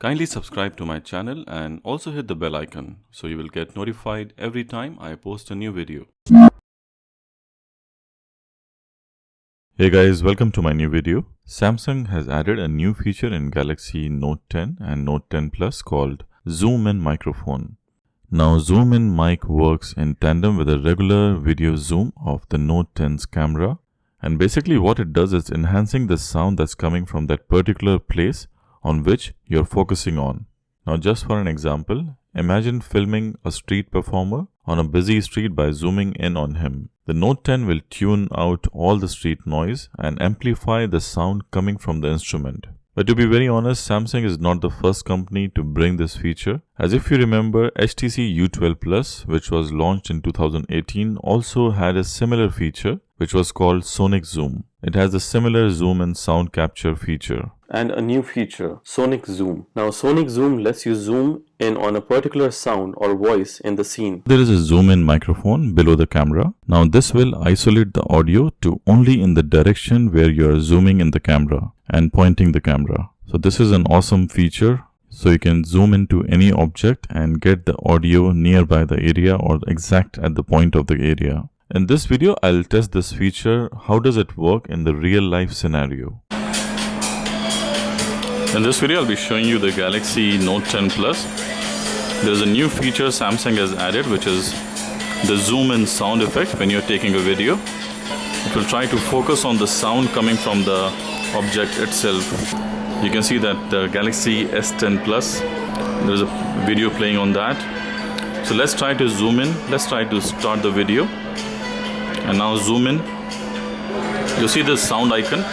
Kindly subscribe to my channel and also hit the bell icon so you will get notified every time I post a new video. Hey guys, welcome to my new video. Samsung has added a new feature in Galaxy Note 10 and Note 10 Plus called Zoom In Microphone. Now Zoom In mic works in tandem with a regular video zoom of the Note 10's camera, and basically what it does is enhancing the sound that's coming from that particular place on which you're focusing on. Now just for an example, imagine filming a street performer on a busy street by zooming in on him. The Note 10 will tune out all the street noise and amplify the sound coming from the instrument. But to be very honest, Samsung is not the first company to bring this feature, as if you remember, HTC U12 Plus, which was launched in 2018, also had a similar feature which was called Sonic Zoom. It has a similar zoom and sound capture feature. And a new feature, Sonic Zoom. Now Sonic Zoom lets you zoom in on a particular sound or voice in the scene. There is a zoom in microphone below the camera. Now this will isolate the audio to only in the direction where you are zooming in the camera and pointing the camera. So this is an awesome feature. So you can zoom into any object and get the audio nearby the area or exact at the point of the area. In this video, I'll test this feature. How does it work in the real life scenario? In this video, I'll be showing you the Galaxy Note 10 Plus. There's a new feature Samsung has added, which is the zoom in sound effect when you're taking a video. It will try to focus on the sound coming from the object itself. You can see that the Galaxy S10 Plus, there's a video playing on that. So let's try to zoom in. Let's try to start the video. And now zoom in. You see this sound icon.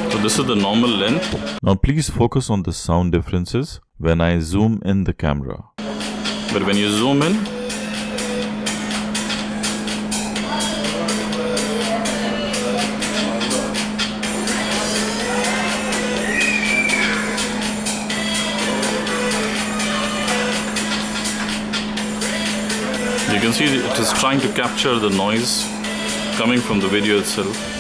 So this is the normal length. Now please focus on the sound differences when I zoom in the camera. But when you zoom in, you can see it is trying to capture the noise coming from the video itself.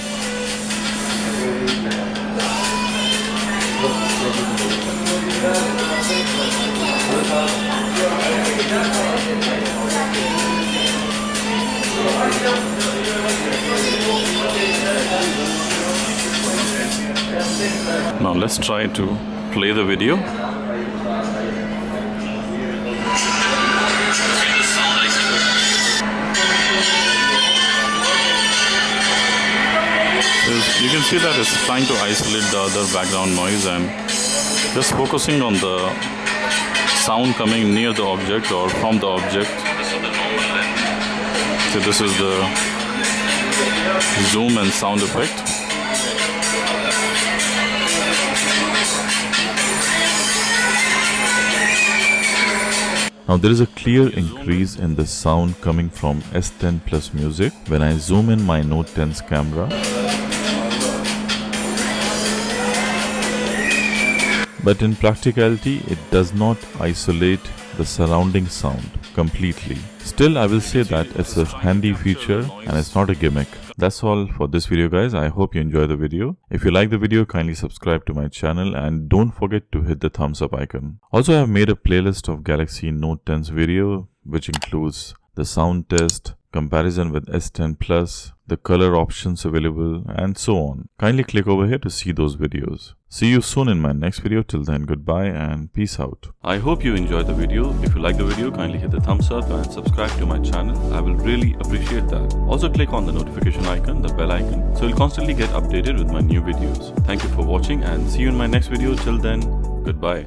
Now let's try to play the video. You can see that it's trying to isolate the other background noise and just focusing on the sound coming near the object or from the object. So this is the zoom and sound effect. Now there is a clear increase in the sound coming from S10 Plus music when I zoom in my Note 10's camera. But in practicality, it does not isolate the surrounding sound completely. Still, I will say that it's a handy feature and it's not a gimmick. That's all for this video guys. I hope you enjoy the video. If you like the video, kindly subscribe to my channel and don't forget to hit the thumbs up icon. Also, I have made a playlist of Galaxy Note 10's video which includes the sound test, comparison with S10 Plus, the color options available, and so on. Kindly click over here to see those videos. See you soon in my next video. Till then, goodbye and peace out. I hope you enjoyed the video. If you like the video, kindly hit the thumbs up and subscribe to my channel. I will really appreciate that. Also click on the notification icon, the bell icon, so you'll constantly get updated with my new videos. Thank you for watching and see you in my next video. Till then, goodbye.